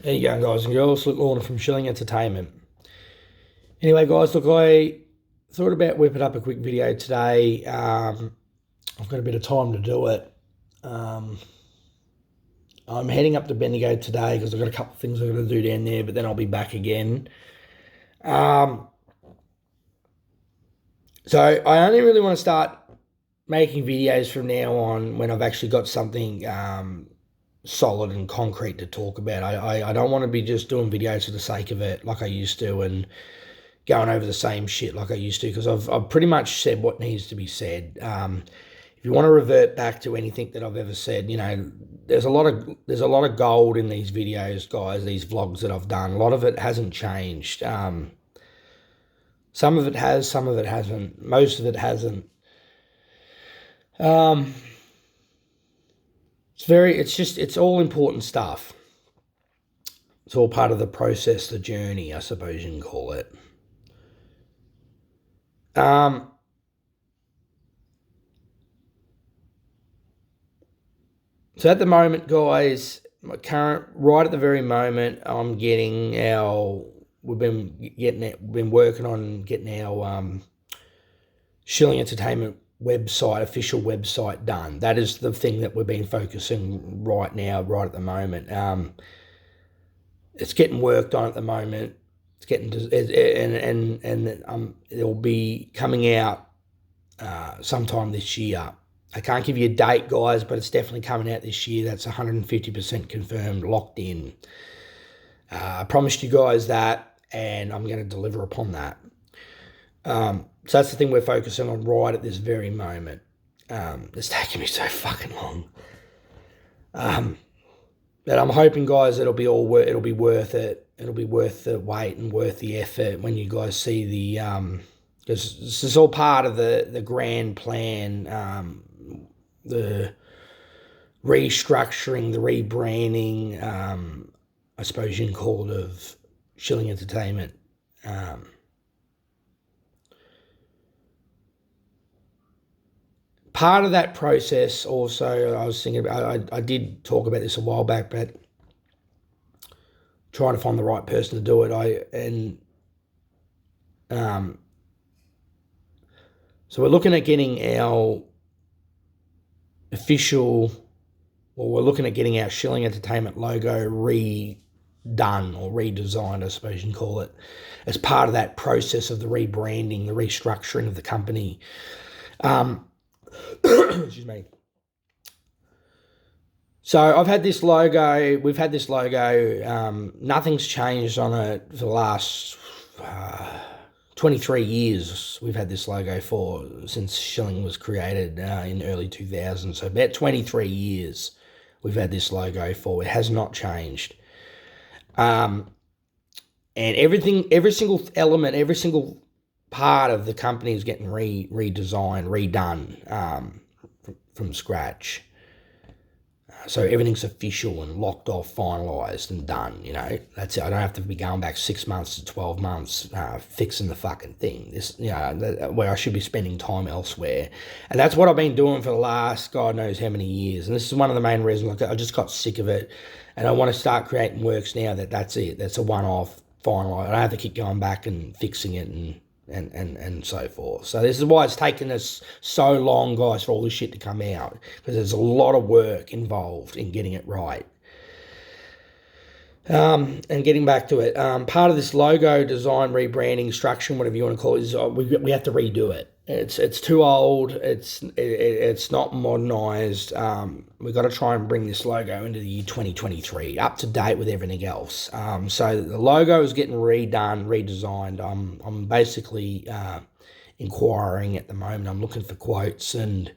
There you go, guys and girls. Luke Lorna from Shilling Entertainment. Anyway, guys, look, I thought about whipping up a quick video today. I've got a bit of time to do it. I'm heading up to Bendigo today because I've got a couple of things I've got to do down there, but then I'll be back again. So I only really want to start making videos from now on when I've actually got something solid and concrete to talk about. I don't want to be just doing videos for the sake of it like I used to and going over the same shit like I used to, because I've pretty much said what needs to be said. If you want to revert back to anything that I've ever said, there's a lot of gold in these videos, guys, these vlogs that I've done. A lot of it hasn't changed. Some of it has, some of it hasn't. Most of it hasn't. It's all important stuff. It's all part of the process, the journey, I suppose you can call it. So at the moment, guys, right at the very moment, we've been working on getting our Shilling Entertainment website, official website done. That is the thing that we've been focusing right now, right at the moment. It's getting worked on at the moment. It's getting it'll be coming out sometime this year. I can't give you a date, guys, but it's definitely coming out this year. That's 150% confirmed, locked in. I promised you guys that, and I'm going to deliver upon that. So that's the thing we're focusing on right at this very moment. It's taking me so fucking long. But I'm hoping, guys, it'll be worth it. It'll be worth the wait and worth the effort when you guys see the because this is all part of the grand plan, the restructuring, the rebranding, I suppose you can call it, of Shilling Entertainment. Part of that process also, I was thinking about, I did talk about this a while back, but trying to find the right person to do it. So we're looking at getting our we're looking at getting our Shilling Entertainment logo redone or redesigned, I suppose you can call it, as part of that process of the rebranding, the restructuring of the company. Excuse me. So we've had this logo, nothing's changed on it for the last 23 years. We've had this logo since Shilling was created in early 2000s. So about 23 years we've had this logo for. It has not changed. And every single element, every single part of the company is getting redesigned, redone from scratch. So everything's official and locked off, finalised and done, That's it. I don't have to be going back 6 months to 12 months fixing the fucking thing. Where I should be spending time elsewhere. And that's what I've been doing for the last God knows how many years. And this is one of the main reasons I just got sick of it. And I want to start creating works now that's it. That's a one-off, finalised. I don't have to keep going back and fixing it and so forth. So this is why it's taken us so long, guys, for all this shit to come out, because there's a lot of work involved in getting it right. And getting back to it, part of this logo design, rebranding, structuring, whatever you want to call it, is we have to redo it. It's too old. It's not modernised. We've got to try and bring this logo into the year 2023, up to date with everything else. So the logo is getting redone, redesigned. I'm basically inquiring at the moment. I'm looking for quotes, and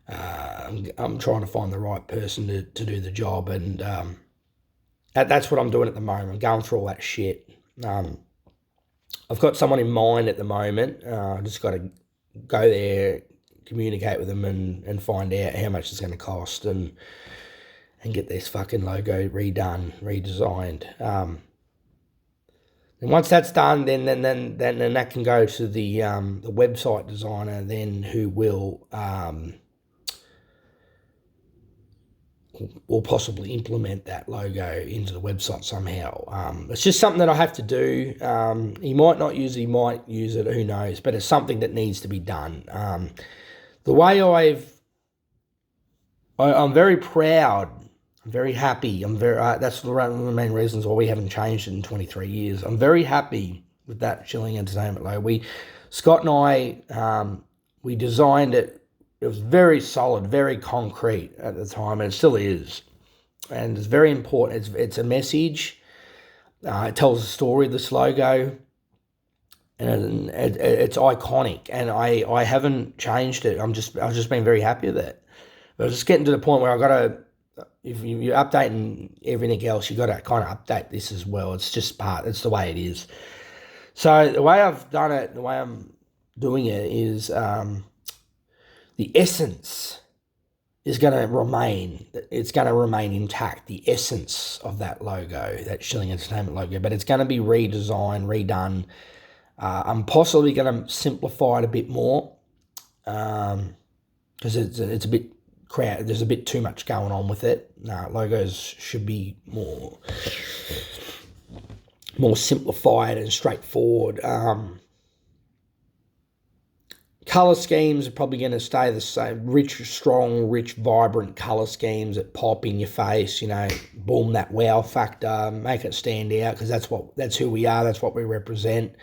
I'm trying to find the right person to do the job, and that's what I'm doing at the moment. I'm going through all that shit. I've got someone in mind at the moment. I just got to go there, communicate with them, and find out how much it's going to cost, and get this fucking logo redone, redesigned. And once that's done, then that can go to the website designer, then who will or possibly implement that logo into the website somehow. It's just something that I have to do. He might not use it, he might use it, who knows, but it's something that needs to be done. The way I'm very proud, I'm very happy, that's one of the main reasons why we haven't changed it in 23 years. I'm very happy with that Shilling Entertainment logo. Scott and I, we designed it. It was very solid, very concrete at the time, and it still is. And it's very important. It's a message. It tells a story, this logo, and it's iconic. And I haven't changed it. I've just been very happy with it. But I was just getting to the point where I got to, if you're updating everything else, you got to kind of update this as well. It's just it's the way it is. So the way I've done it, the way I'm doing it is, the essence is going to remain. It's going to remain intact, the essence of that logo, that Shilling Entertainment logo, but it's going to be redesigned, redone. I'm possibly going to simplify it a bit more because it's a bit crowded. There's a bit too much going on with it. Logos should be more simplified and straightforward. Colour schemes are probably going to stay the same. Strong, rich, vibrant colour schemes that pop in your face, boom, that wow factor, make it stand out, because that's who we are, that's what we represent.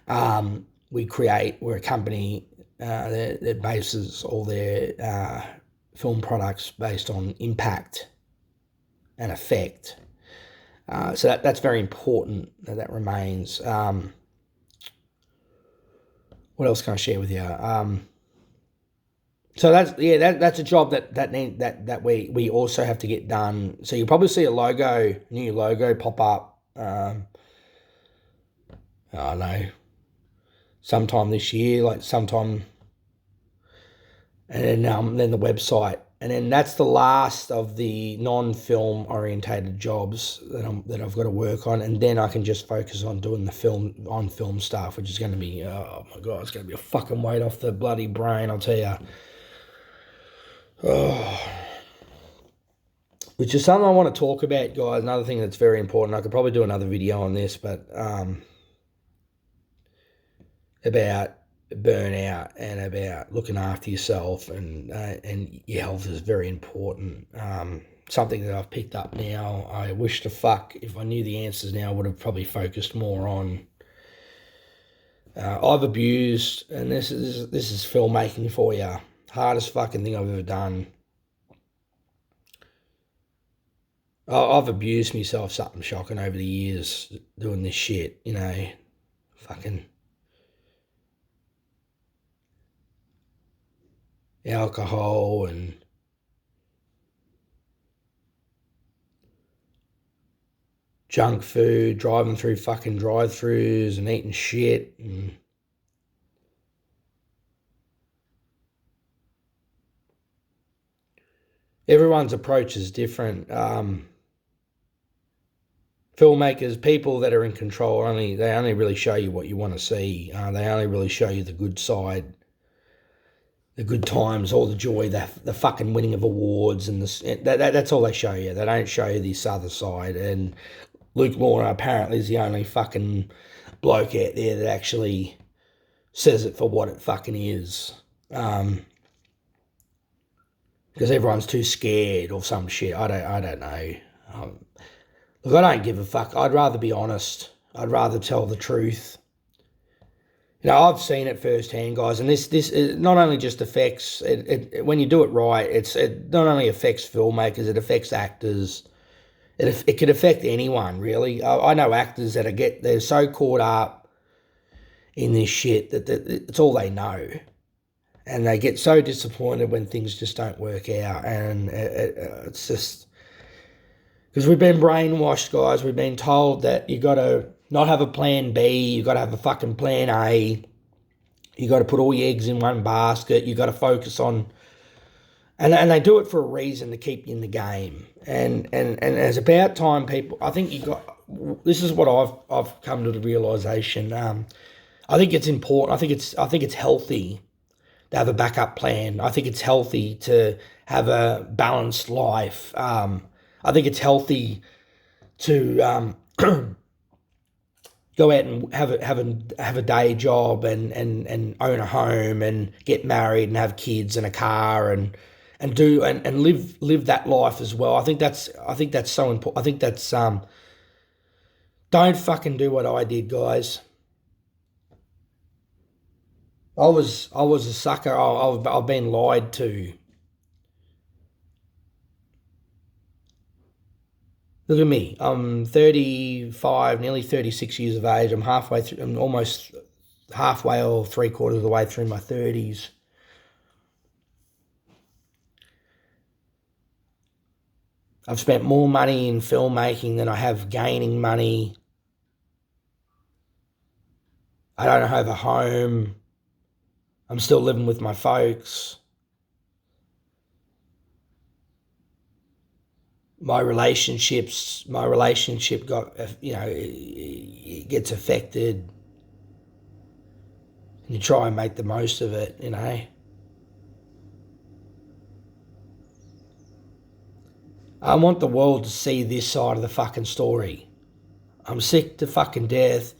We're a company that bases all their film products based on impact and effect. So that's very important that remains. What else can I share with you? So that's a job that we also have to get done. So you'll probably see a new logo pop up. I don't know, sometime this year, sometime, and then the website, and then that's the last of the non-film orientated jobs that I've got to work on, and then I can just focus on doing the film stuff, which is going to be, oh my God, it's going to be a fucking weight off the bloody brain, I'll tell you. Oh. Which is something I want to talk about, guys. Another thing that's very important. I could probably do another video on this, but about burnout and about looking after yourself, and your health is very important. Something that I've picked up now. I wish to fuck if I knew the answers now, I would have probably focused more on. I've abused, and this is filmmaking for you. Hardest fucking thing I've ever done. I've abused myself something shocking over the years doing this shit, fucking alcohol and junk food, driving through fucking drive-thrus and eating shit, and everyone's approach is different. Filmmakers, people that are in control, they only really show you what you want to see. They only really show you the good side, the good times, all the joy, the fucking winning of awards, and that's all they show you. They don't show you this other side. And Luke Lorna apparently is the only fucking bloke out there that actually says it for what it fucking is. Because everyone's too scared or some shit. I don't know. Look, I don't give a fuck. I'd rather be honest. I'd rather tell the truth. I've seen it firsthand, guys, and this not only just affects it when you do it right. It not only affects filmmakers, it affects actors. It could affect anyone, really. I know actors that they're so caught up in this shit that it's all they know, and they get so disappointed when things just don't work out, and it's just because we've been brainwashed, guys. We've been told that you got to not have a plan B, you got to have a fucking plan A. You got to put all your eggs in one basket. You got to focus on, and they do it for a reason, to keep you in the game. And it's about time, people. I think this is what I've come to the realization. I think it's important. I think it's healthy to have a backup plan. I think it's healthy to have a balanced life. I think it's healthy to go out and have a day job and own a home and get married and have kids and a car and live that life as well. I think that's so important. I think that's don't fucking do what I did, guys. I was a sucker. I've been lied to. Look at me. I'm 35, nearly 36 years of age. I'm halfway through. I'm almost halfway or three-quarters of the way through my 30s. I've spent more money in filmmaking than I have gaining money. I don't have a home. I'm still living with my folks. My relationship got, it gets affected. And you try and make the most of it, I want the world to see this side of the fucking story. I'm sick to fucking death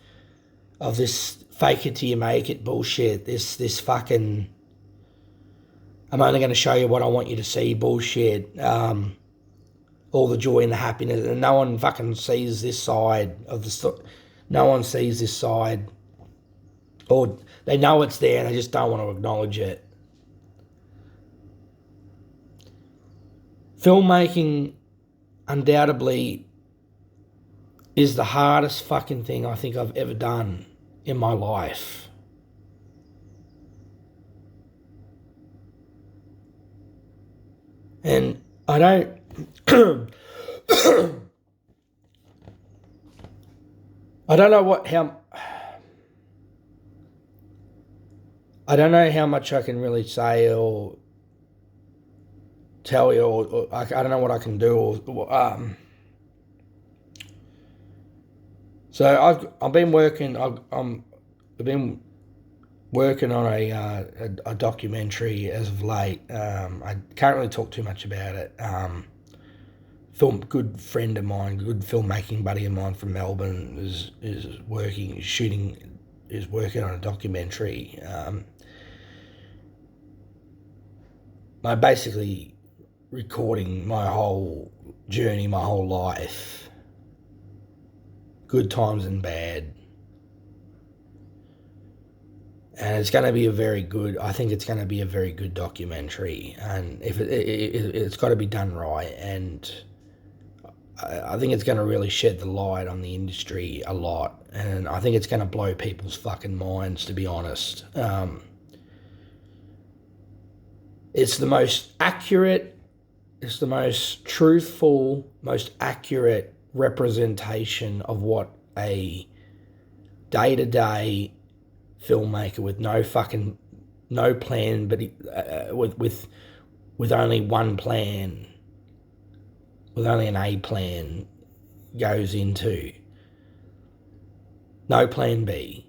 of this fake it till you make it bullshit. This fucking, I'm only going to show you what I want you to see bullshit. All the joy and the happiness, and no one fucking sees this side of the story. No one sees this side, or they know it's there and they just don't want to acknowledge it. Filmmaking undoubtedly is the hardest fucking thing I think I've ever done in my life. And I don't I don't know how much I can really say or tell you, or I don't know what I can do. So I've been working. I've been working on a documentary as of late. I can't really talk too much about it. Good friend of mine, good filmmaking buddy of mine from Melbourne is working on a documentary. I'm basically recording my whole journey, my whole life, good times and bad. And it's going to be I think it's going to be a very good documentary. And if it's got to be done right. And I think it's going to really shed the light on the industry a lot. And I think it's going to blow people's fucking minds, to be honest. It's the most accurate, it's the most truthful, most accurate representation of what a day-to-day filmmaker with no plan, but with only one plan, with only an A plan, goes into. No plan B.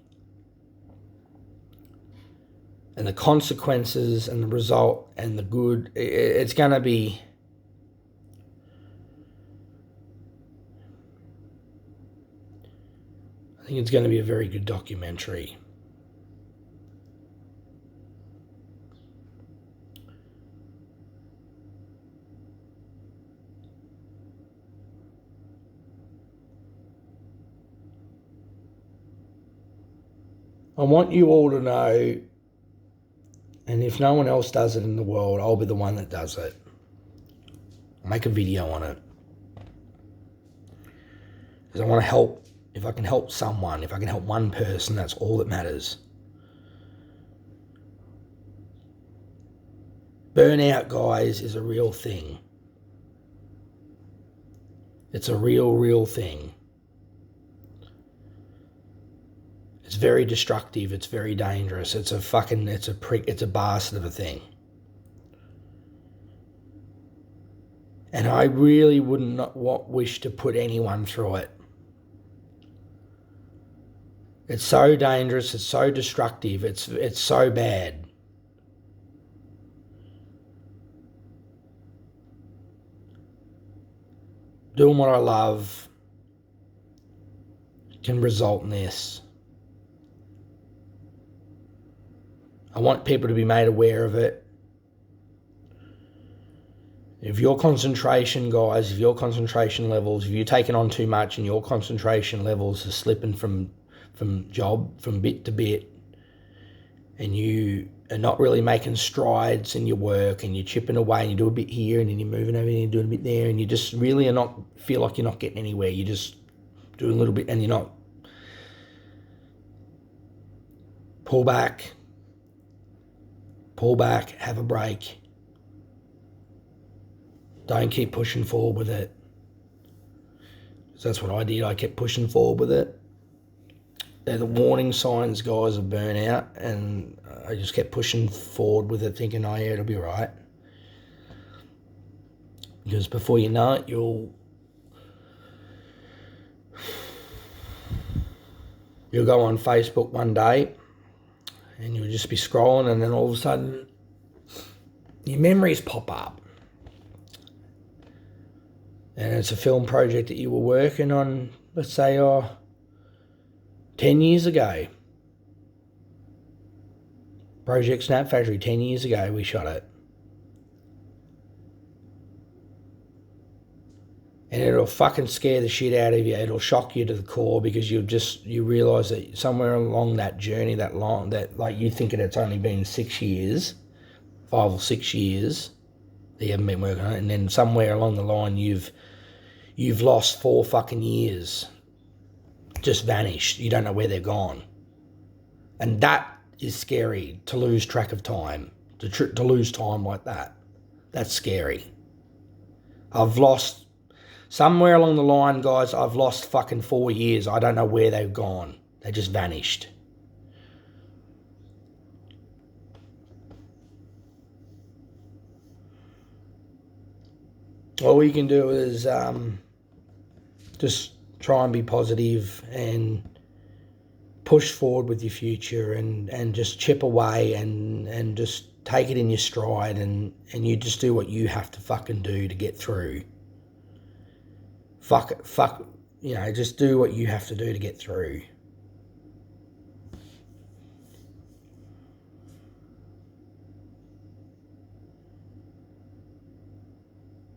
And the consequences and the result and the good, it's going to be, I think it's going to be a very good documentary. I want you all to know, and if no one else does it in the world, I'll be the one that does it. I'll make a video on it. Because I want to help. If I can help someone, if I can help one person, that's all that matters. Burnout, guys, is a real thing. It's a real thing. It's very destructive. It's very dangerous. It's a bastard of a thing. And I really would not wish to put anyone through it. It's so dangerous. It's so destructive. It's so bad. doing what I love can result in this. I want people to be made aware of it. If your concentration, guys, if your concentration levels, if you're taking on too much and your concentration levels are slipping from bit to bit, and you are not really making strides in your work, and you're chipping away and you do a bit here and then you're moving over and you're doing a bit there, and you just really are not feel like you're not getting anywhere. You just do a little bit and you're not. Pull back, have a break. Don't keep pushing forward with it. So that's what I did. I kept pushing forward with it. They're the warning signs, guys, of burnout, and I just kept pushing forward with it, thinking, oh yeah, it'll be right. Because before you know it, you'll go on Facebook one day and you'll just be scrolling, and then all of a sudden your memories pop up. And it's a film project that you were working on, let's say, 10 years ago. Project Snap Factory, 10 years ago we shot it. And it'll fucking scare the shit out of you. It'll shock you to the core, because you realise that somewhere along that journey, that like you thinking it's only been 6 years, 5 or 6 years that you haven't been working on it, and then somewhere along the line you've lost 4 fucking years. Just vanished. You don't know where they're gone. And that is scary, to lose track of time, to lose time like that. That's scary. Somewhere along the line, guys, I've lost fucking 4 years. I don't know where they've gone. They just vanished. All you can do is just try and be positive and push forward with your future, and just chip away and just take it in your stride, and you just do what you have to fucking do to get through. Just do what you have to do to get through.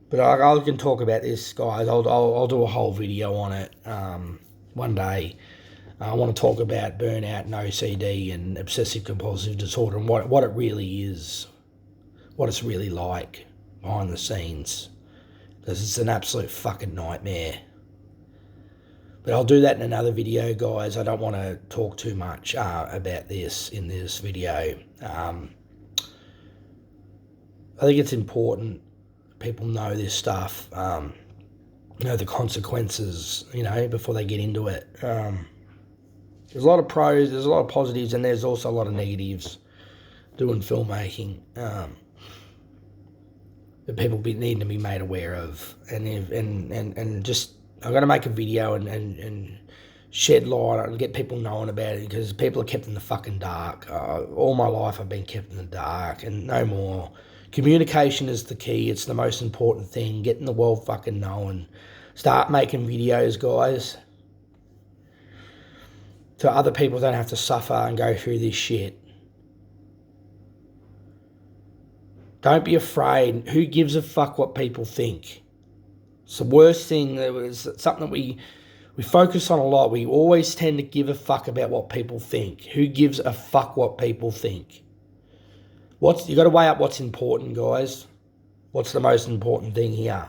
But I can talk about this, guys. I'll do a whole video on it one day. I want to talk about burnout and OCD and obsessive compulsive disorder, and what it really is, what it's really like behind the scenes, because it's an absolute fucking nightmare. But I'll do that in another video, guys. I don't want to talk too much about this in this video. I think it's important people know this stuff, know the consequences, before they get into it. There's a lot of pros, there's a lot of positives, and there's also a lot of negatives doing filmmaking that people need to be made aware of. And just, I'm going to make a video and shed light on it and get people knowing about it, because people are kept in the fucking dark. All my life I've been kept in the dark, and no more. Communication is the key. It's the most important thing. Getting the world fucking knowing. Start making videos, guys, so other people don't have to suffer and go through this shit. Don't be afraid. Who gives a fuck what people think? It's the worst thing. That was something that we focus on a lot. We always tend to give a fuck about what people think. Who gives a fuck what people think? You got to weigh up what's important, guys. What's the most important thing here?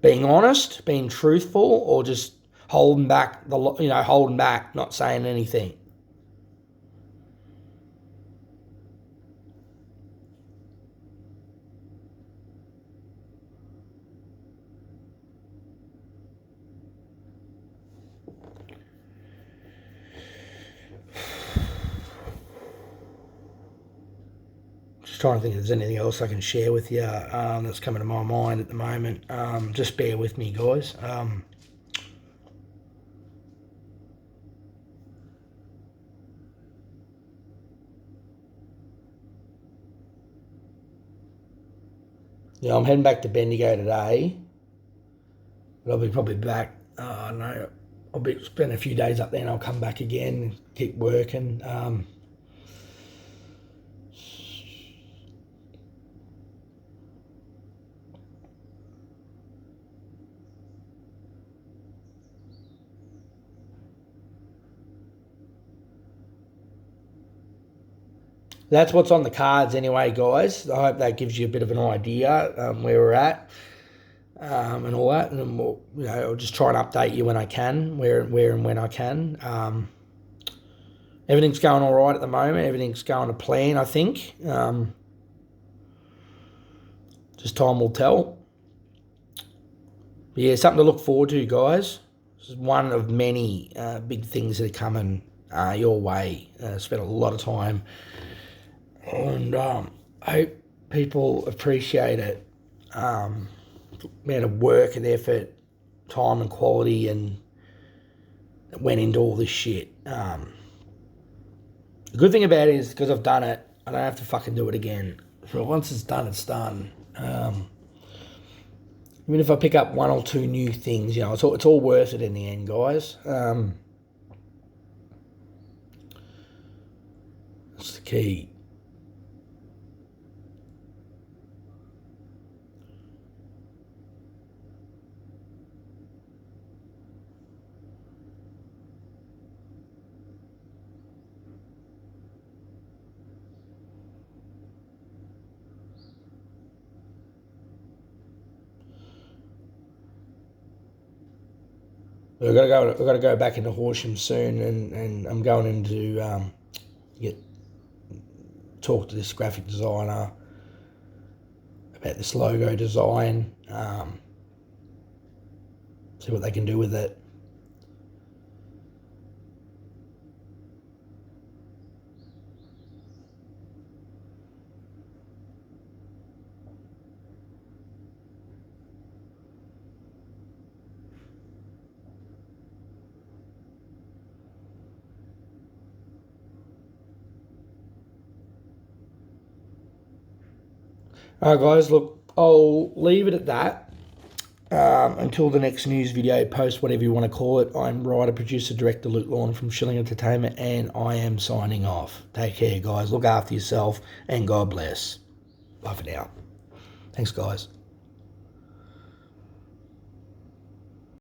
Being honest, being truthful, or just holding back, not saying anything. Just trying to think if there's anything else I can share with you that's coming to my mind at the moment. Just bear with me, guys. I'm heading back to Bendigo today. But I'll be probably back. I don't know. I'll spend a few days up there, and I'll come back again and keep working. That's what's on the cards anyway, guys. I hope that gives you a bit of an idea where we're at and all that. And I'll just try and update you when I can, where and when I can. Everything's going all right at the moment. Everything's going to plan, I think. Just time will tell. But yeah, something to look forward to, guys. This is one of many big things that are coming your way. Spent a lot of time. And I hope people appreciate it. Amount of work and effort, time and quality, and that went into all this shit. The good thing about it is because I've done it, I don't have to fucking do it again. So once it's done, it's done. Even if I pick up one or two new things, it's all worth it in the end, guys. That's the key. I've got to go back into Horsham soon, and I'm going into talk to this graphic designer about this logo design. See what they can do with it. All right, guys, look, I'll leave it at that until the next news video, post, whatever you want to call it. I'm writer, producer, director Luke Lorne from Shilling Entertainment, and I am signing off. Take care, guys. Look after yourself, and God bless. Bye for now. Thanks, guys.